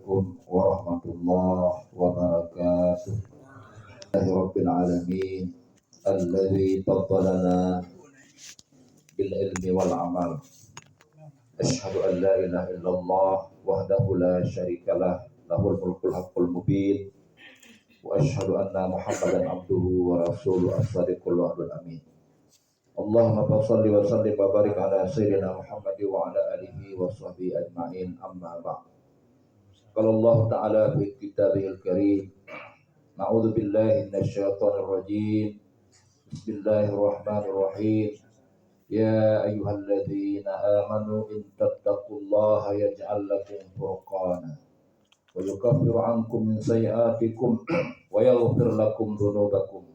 Assalamualaikum warahmatullahi wabarakatuh. Rabbil alamin alladzi faddalana bil ilmi wal amal. Asyhadu an la ilaha illallah wahdahu la syarikalah lahul mulkul haqqul mubin wa asyhadu anna Muhammadan abduhu wa rasuluhu as-sadiqul wa'dul amin. Allahumma shalli wa sallim wa barik ala sayyidina Muhammad wa ala alihi wa sahbihi ajma'in, amma ba'd. Qala Allah Ta'ala fi kitabihil karim, na'udzu billahi minasy syaithanir rajim. Bismillahirrahmanirrahim. Ya ayyuhalladzina amanu in tattaqullaha yaj'al lakum furqana wa yukaffiru 'ankum min sayyi'atikum wa yaghfir lakum dzunubakum.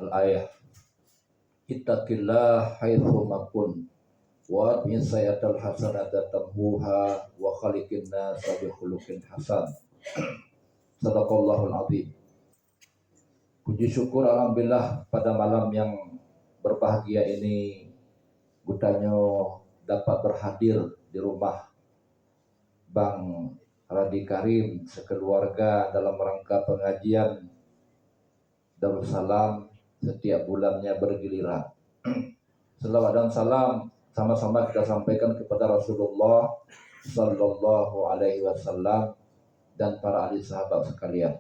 Al-ayah. Ittaqillah haitsu ma kunt wa min sayyatil hasanata tamhuha wa khaliqin nasa bi khuluqin hasan. Sadaqallahul azim. Puji syukur alhamdulillah pada malam yang berbahagia ini Gutanyo dapat berhadir di rumah Bang Radi Karim sekeluarga dalam rangka pengajian Darussalam setiap bulannya bergiliran. Selawat dan salam sama-sama kita sampaikan kepada Rasulullah Sallallahu Alaihi Wasallam dan para ahli sahabat sekalian.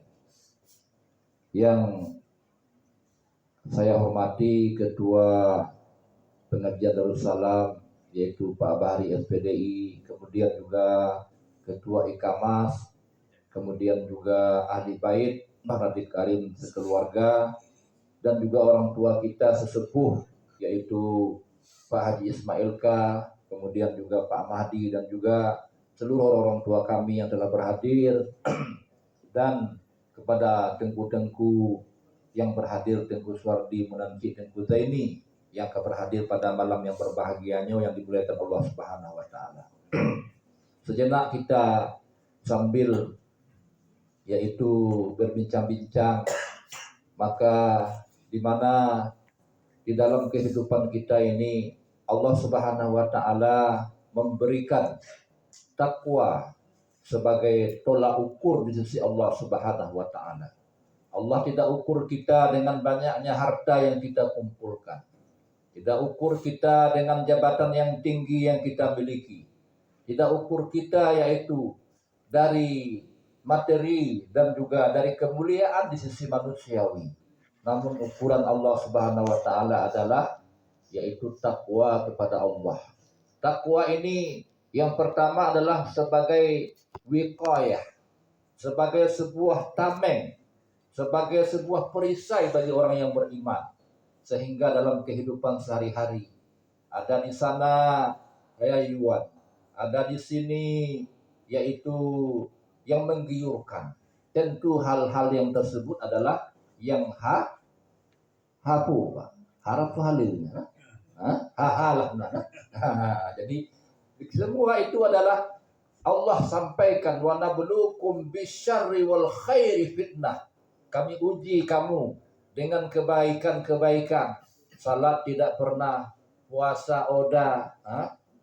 Yang saya hormati Ketua Pengajian Darussalam yaitu Pak Bahri SPDI, kemudian juga Ketua Ikamas, kemudian juga ahli bait Pak Radi Karim sekeluarga, dan juga orang tua kita sesepuh yaitu Pak Haji Ismailka, kemudian juga Pak Mahdi, dan juga seluruh orang tua kami yang telah berhadir, dan kepada tengku-tengku yang berhadir, Tengku Suwardi, Munanci, Tengku Zaini yang berhadir pada malam yang berbahagianya yang dimuliakan Allah Subhanahu wa taala. Sejenak kita sambil yaitu berbincang-bincang, maka di mana di dalam kehidupan kita ini Allah Subhanahu wa taala memberikan takwa sebagai tolak ukur di sisi Allah Subhanahu wa taala. Allah tidak ukur kita dengan banyaknya harta yang kita kumpulkan. Tidak ukur kita dengan jabatan yang tinggi yang kita miliki. Tidak ukur kita yaitu dari materi dan juga dari kemuliaan di sisi manusiawi. Namun ukuran Allah Subhanahu wa taala adalah yaitu takwa kepada Allah. Takwa ini yang pertama adalah sebagai wiqayah, sebagai sebuah tameng, sebagai sebuah perisai bagi orang yang beriman, sehingga dalam kehidupan sehari-hari ada di sana hayayuan, ada di sini yaitu yang menggiurkan. Tentu hal-hal yang tersebut adalah yang harap halilnya. Jadi semua itu adalah Allah sampaikan, wa nabluukum bisyarri wal khairi fitnah. Kami uji kamu dengan kebaikan-kebaikan. Salat tidak pernah, puasa oda,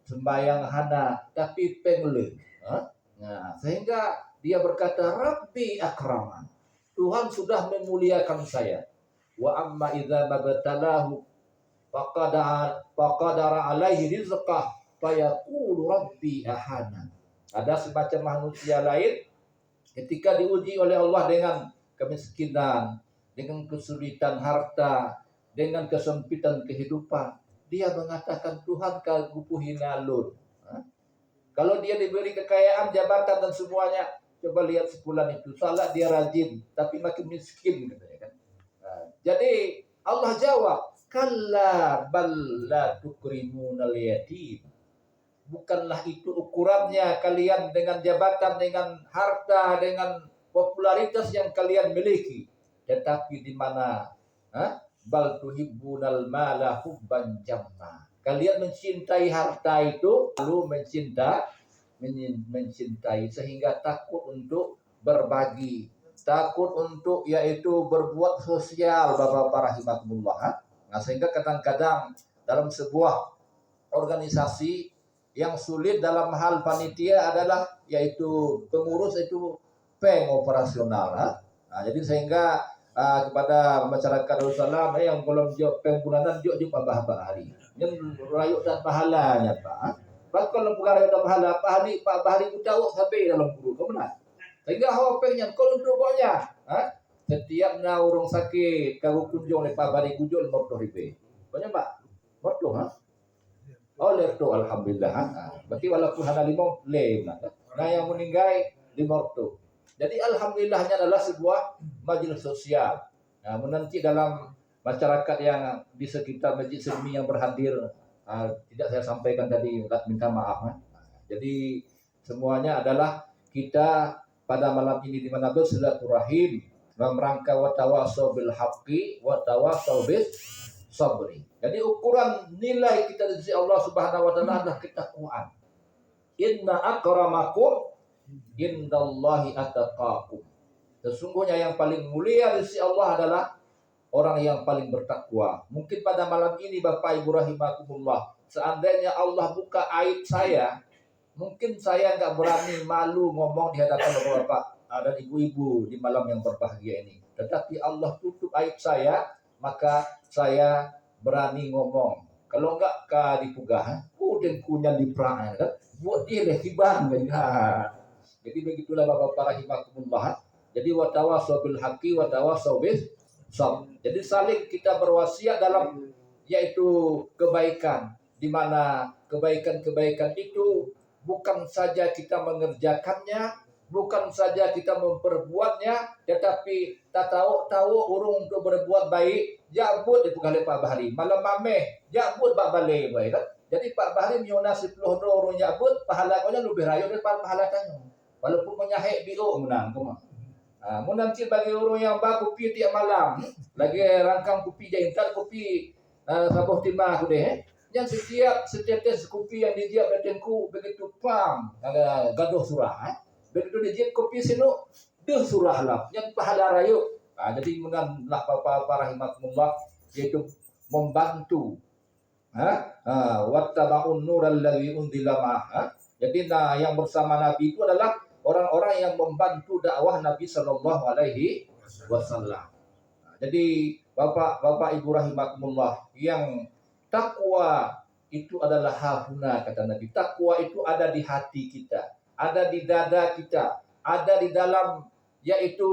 sembahyang hana, tapi pengle. Nah, sehingga dia berkata, Rabbi akraman. Tuhan sudah memuliakan saya. Wa amma idza mabtalahu faqadara alaihi rizqah fayaqulu rabbi ahana. Ada semacam manusia lain ketika diuji oleh Allah dengan kemiskinan, dengan kesulitan harta, dengan kesempitan kehidupan, dia mengatakan Tuhan kagupuhi nalun. Kalau dia diberi kekayaan, jabatan dan semuanya, coba lihat sebulan itu, salat dia rajin, tapi makin miskin katanya kan. Jadi Allah jawab, kalla bal la tukrimunal yatim. Bukanlah itu ukurannya kalian dengan jabatan, dengan harta, dengan popularitas yang kalian miliki. Tetapi di mana bal tuhibbunal mala hubban jamma. Kalian mencintai harta itu lalu mencintai sehingga takut untuk berbagi, takut untuk yaitu berbuat sosial, Bapak-bapak rahimakumullah. Nah, sehingga kadang-kadang dalam sebuah organisasi yang sulit dalam hal panitia adalah yaitu pengurus itu peng operasional. Nah, jadi sehingga kepada masyarakat Darussalam yang belum jawab peng bulanan jawab abah hari yang rayuk dan pahalanya Pak. Pak kalau bukan rayuk dan pahala Pak Bahari ku tahu sampai dalam guru kebenar. Sehingga hopengnya kalau pokoknya setiap na urung sakit kau kunjung le Pak Bahari kunjung morto ribe. Pokoknya Pak morto oleh tu alhamdulillah. Berarti walaupun hanya 5 le nah yang meninggal di morto. Jadi alhamdulillahnya adalah sebuah majelis sosial. Nah, menanti dalam masyarakat yang di sekitar Masjid Selmi yang berhadir, tidak saya sampaikan tadi, minta maaf. Jadi semuanya adalah kita pada malam ini di mana bersilaturahim dalam rangka wa tawasau bil haqqi wa tawasau bis sabri. Jadi ukuran nilai kita di sisi Allah Subhanahu wa taala adalah ketakwaan. Inna akramakum indallahi ataqakum. Sesungguhnya yang paling mulia di sisi Allah adalah orang yang paling bertakwa. Mungkin pada malam ini Bapak Ibu rahimakumullah, seandainya Allah buka aib saya, mungkin saya nggak berani, malu ngomong di hadapan Bapak dan ibu-ibu di malam yang berbahagia ini. Tetapi Allah tutup aib saya, maka saya berani ngomong. Kalau enggak dipugah, dan kunyah di perang kan, buat dia lehiban kan. Jadi begitulah Bapak rahimakumullah. Jadi watawasau bil haqqi watawasau bis sabr. Jadi saling kita berwasiat dalam yaitu kebaikan, di mana kebaikan-kebaikan itu bukan saja kita mengerjakannya, bukan saja kita memperbuatnya, tetapi tak tahu urung untuk berbuat baik, jabut itu kali Pak Bahari. Malam mameh, jabut Pak Balik baik kan. Jadi Pak Bahari miona 10 urung jabut, pahala kau lebih rayu daripada pahala kamu. Walaupun menyahek biru menang kemana. Nanti bagi orang yang baku kopi tiap malam, lagi rangkang kopi jaintar kopi sabuh timah aku deh. Yang setiap tes kopi yang dijiap datangku begitu pam ada gaduh surah. Begitu dijiap kopi sinu dah surah lah. Yang pahala rayu. Jadi menganlah para rahimakumullah yaitu membantu. Wattaba'un nural ladzi unzila ma'ah. Jadi yang bersama Nabi itu adalah orang-orang yang membantu dakwah Nabi Shallallahu Alaihi Wasallam. Jadi Bapak Ibu rahimakumullah, yang takwa itu adalah hahuna kata Nabi. Takwa itu ada di hati kita, ada di dada kita, ada di dalam yaitu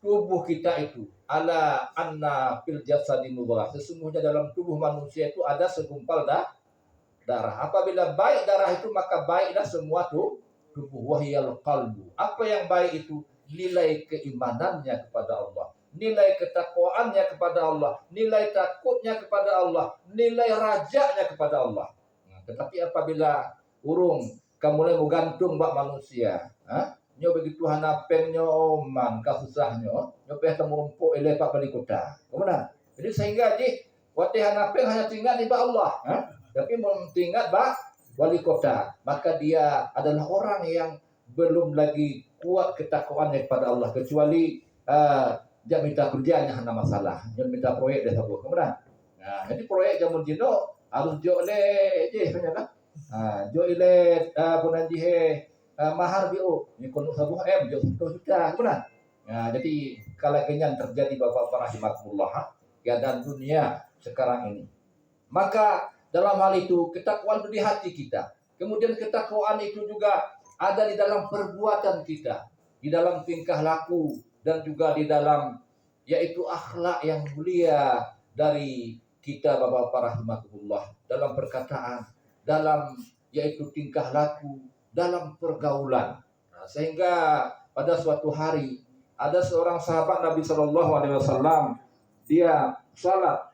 tubuh kita itu. Ala anna fil jasadi mudghah. Sesungguhnya dalam tubuh manusia itu ada segumpal darah. Apabila baik darah itu maka baiklah semua tubuh. Wahyal qalbu. Apa yang baik itu? Nilai keimanannya kepada Allah, nilai ketakwaannya kepada Allah, nilai takutnya kepada Allah, nilai rajaknya kepada Allah. Tetapi apabila urung kamu mulai gantung bak manusia, nyo begitu hanapeng nyo oman kasusahnya, nyo peh temu rumpuk ele pak balik kota. Kemudian, jadi sehingga wate hanapeng hanya tinggal di bak Allah, tapi tinggal bak wali kota, maka dia adalah orang yang belum lagi kuat ketakwaannya kepada Allah, kecuali dia minta kerjanya hanya masalah, dia minta proyek dia sabuk. Kemudian, jadi proyek jamun jino harus jo le je kan, jo ile bulan jihe mahar bio, ni kono sabuk jo 1 juta. Kemudian, jadi kalau kenyan terjadi Bapak rahimakumullah keadaan dunia sekarang ini, maka dalam hal itu ketakwaan itu di hati kita. Kemudian ketakwaan itu juga ada di dalam perbuatan kita, di dalam tingkah laku, dan juga di dalam yaitu akhlak yang mulia dari kita Bapak rahimakumullah, dalam perkataan, dalam yaitu tingkah laku, dalam pergaulan. Sehingga pada suatu hari ada seorang sahabat Nabi Shallallahu Alaihi Wasallam, dia salat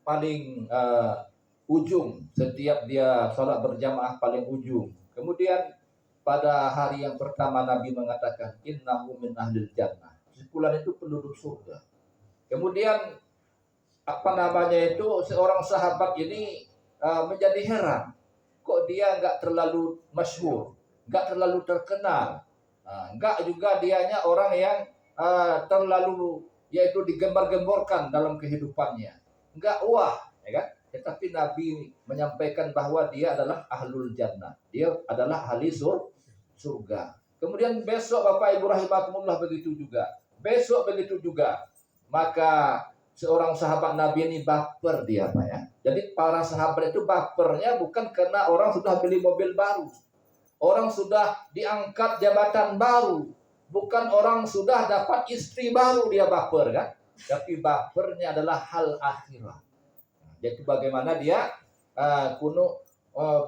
paling ujung, setiap dia salat berjamaah paling ujung. Kemudian pada hari yang pertama Nabi mengatakan innahu min ahlil jannah. Sebulan itu penduduk surga. Kemudian seorang sahabat ini menjadi heran, kok dia nggak terlalu masyhur, nggak terlalu terkenal, nggak juga dianya orang yang terlalu yaitu digembar-gemborkan dalam kehidupannya, nggak wah, ya kan? Tetapi Nabi menyampaikan bahwa dia adalah ahlul jannah. Dia adalah ahli surga. Kemudian besok Bapak Ibu rahimakumullah begitu juga. Besok begitu juga. Maka seorang sahabat Nabi ini baper dia, Pak ya. Jadi para sahabat itu bapernya bukan karena orang sudah beli mobil baru. Orang sudah diangkat jabatan baru. Bukan orang sudah dapat istri baru dia baper kan. Tapi bapernya adalah hal akhirat. Jadi bagaimana dia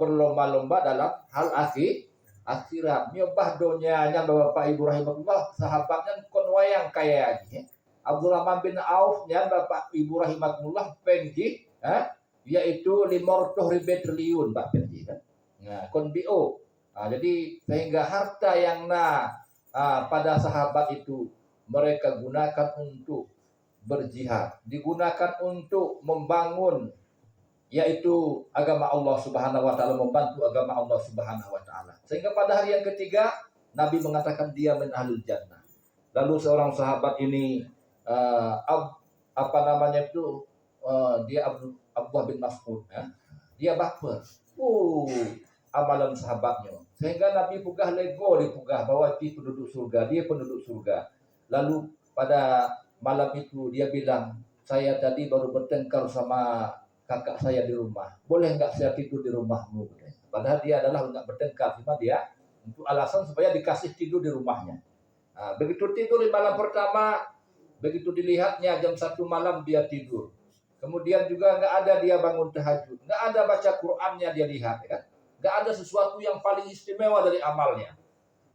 berlomba-lomba dalam hal akhirat. Nyobah donyanya Bapak Ibu rahimahullah, sahabatnya kon wayang kaya aja. Abdurrahman bin Auf nya Bapak Ibu rahimahullah penji, yaitu 500 triliun Pak penji kan. Nah, kon BO. Jadi sehingga harta yang pada sahabat itu mereka gunakan untuk berjihad, digunakan untuk membangun yaitu agama Allah Subhanahu wa taala, membantu agama Allah Subhanahu wa taala. Sehingga pada hari yang ketiga Nabi mengatakan dia min ahlul jannah. Lalu seorang sahabat ini dia Abdullah bin Mas'ud ya. Dia baper. Amalan sahabatnya. Sehingga Nabi pugah lego dipugah bahwa dia penduduk surga. Lalu pada malam itu dia bilang, saya tadi baru bertengkar sama kakak saya di rumah. Boleh nggak saya tidur di rumahmu? Padahal dia adalah nggak bertengkar, cuma dia untuk alasan supaya dikasih tidur di rumahnya. Begitu tidur di malam pertama, begitu dilihatnya jam 1 malam dia tidur. Kemudian juga nggak ada dia bangun tahajud, nggak ada baca Qur'annya dia lihat, kan? Nggak ada sesuatu yang paling istimewa dari amalnya.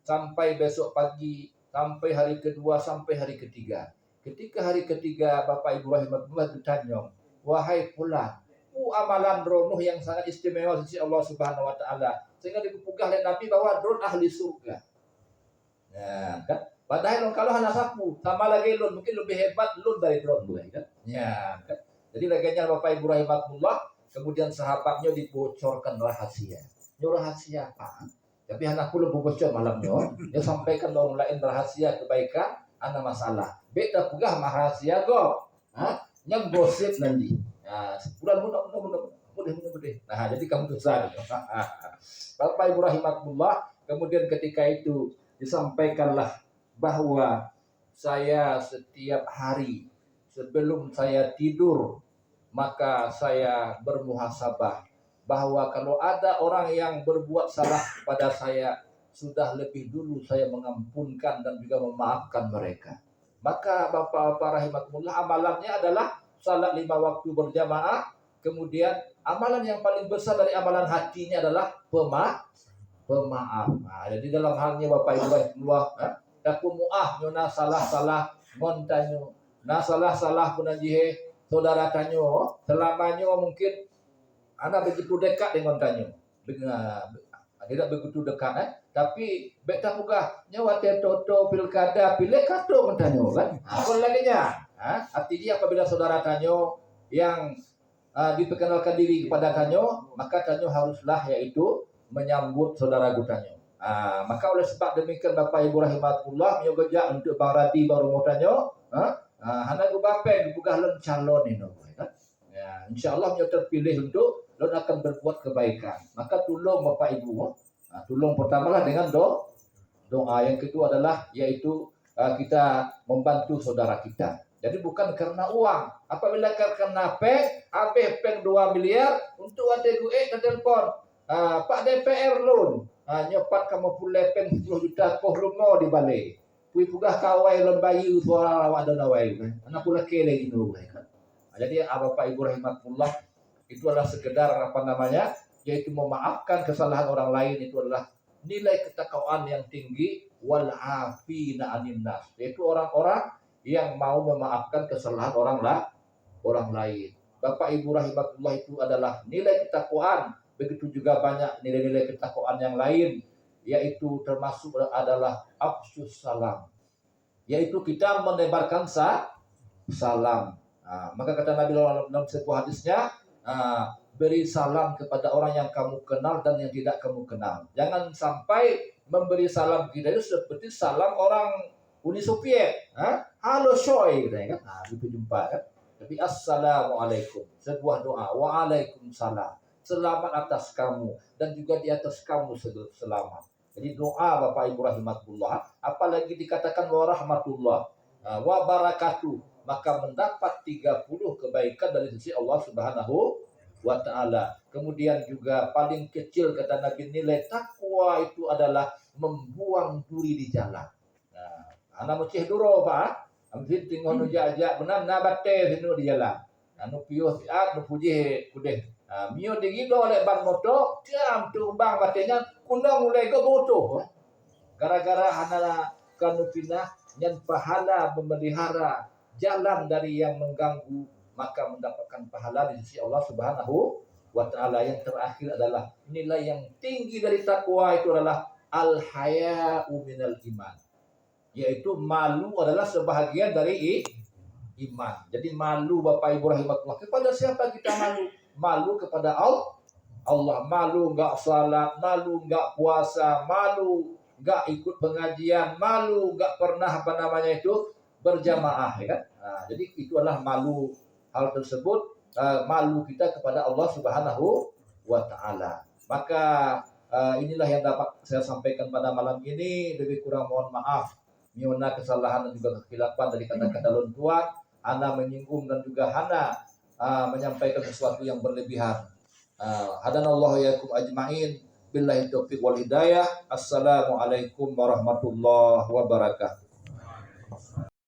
Sampai besok pagi, sampai hari kedua, sampai hari ketiga. Ketika hari ketiga Bapak Ibu rahimahullah ditanya, wahai fulan, amalan ronuh yang sangat istimewa di sisi Allah Subhanahu wa taala. Sehingga dipugah oleh Nabi bahwa dron ahli surga. Nah, kan? Padahal kalau hanya sapu, sama lagi lun mungkin lebih hebat lun dari dron kan? Ya, kan? Jadi legenda Bapak Ibu rahimahullah, kemudian sahabatnya dibocorkan rahasia. Ini rahasia apa? Tapi anak pula bocor malamnya, dia sampaikan orang lain rahasia kebaikan, ada masalah. Beda pugah rahasia kok. Yang gosip nanti. Nah, sebulan mudah. Nah, jadi kamu dosa. Bapak Ibu rahimakumullah, kemudian ketika itu disampaikanlah bahwa saya setiap hari sebelum saya tidur maka saya bermuhasabah bahwa kalau ada orang yang berbuat salah kepada saya, sudah lebih dulu saya mengampunkan dan juga memaafkan mereka. Maka Bapak-bapak rahimakumullah, amalannya adalah salat 5 waktu berjamaah. Kemudian amalan yang paling besar dari amalan hatinya adalah pemaaf. Jadi dalam halnya Bapak Ibu rahimahullah, aku muah nyona salah ngontanyo. Nah salah punajihe saudara tanyo, selamanya mungkin anak begitu dekat dengan tanyo. Tidak begitu dekat tapi beta muka nyawa toto pilkada pilih kato mentanyo kan. Apa lagi nya? Artinya apabila saudara tanyo yang diperkenalkan diri kepada tanyo, maka tanyo haruslah yaitu menyambut saudara gutanyo. Maka oleh sebab demikian Bapak Ibu rahimahullah, nyogoja untuk Bang Radi baru mau tanyo, hana gu bapeng bugah lon calon ini kan. Ya, insyaallah nyo terpilih untuk lon akan berbuat kebaikan. Maka tolong Bapak Ibu, tolong pertamalah dengan doa. Yang kedua adalah yaitu kita membantu saudara kita. Jadi bukan karena uang. Apabila karena peng 2 miliar untuk ada duit ke telepon. Pak DPR loan. Nyopat kamu pulai peng 10 juta koh rumah di balai. Pui pugah kawai lon bayu suara lawak dan awai. Anak pula kele gitu kan. Jadi Bapak Ibu rahimahullah, itu adalah sekedar yaitu memaafkan kesalahan orang lain. Itu adalah nilai ketakwaan yang tinggi, wal afina anin nas, yaitu orang-orang yang mau memaafkan kesalahan orang lain. Bapak Ibu rahimahullah, itu adalah nilai ketakwaan. Begitu juga banyak nilai-nilai ketakwaan yang lain, yaitu termasuk adalah afsus salam, yaitu kita menebarkan salam. Maka kata Nabi dalam sebuah hadisnya, beri salam kepada orang yang kamu kenal dan yang tidak kamu kenal. Jangan sampai memberi salam kita itu seperti salam orang Uni Soviet. Halo Shoy, kan? Itu jumpa kan. Tapi assalamualaikum, sebuah doa. Waalaikumsalam, selamat atas kamu dan juga di atas kamu selamat. Jadi doa Bapak Ibu rahimakumullah, apalagi dikatakan wa rahmatullah, wa barakatuh, maka mendapat 30 kebaikan dari sisi Allah Subhanahu wa taala. Kemudian juga paling kecil kata Nabi, nilai takwa itu adalah membuang duri di jalan. Nah, ana mucih duro Pak, ambil tinggal nu jajak benar nabate sinu di jalan. Anu pius nu puji kudeh. Mio digido oleh ban moto, tiam tu bang batenya kundang mulai go moto. Gara-gara hana kanupina yang pahala memelihara jalan dari yang mengganggu, maka mendapatkan pahala di sisi Allah Subhanahu wa taala. Yang terakhir adalah nilai yang tinggi dari takwa itu adalah al-haya'u minal iman. Yaitu malu adalah sebahagian dari iman. Jadi malu Bapak Ibu rahimakumullah, kepada siapa kita malu? Malu kepada Allah. Malu enggak salat, malu enggak puasa, malu enggak ikut pengajian, malu enggak pernah berjamaah, ya kan? Nah, jadi itu adalah malu. Hal tersebut malu kita kepada Allah Subhanahu wa taala. Maka inilah yang dapat saya sampaikan pada malam ini. Lebih kurang mohon maaf. Miona kesalahan dan juga kekhilafan dari kata-kata lon tua, ana menyinggung dan juga hana menyampaikan sesuatu yang berlebihan. Hadanallahu yakum ajmain. Billahi taufiq wal hidayah. Assalamualaikum warahmatullahi wabarakatuh.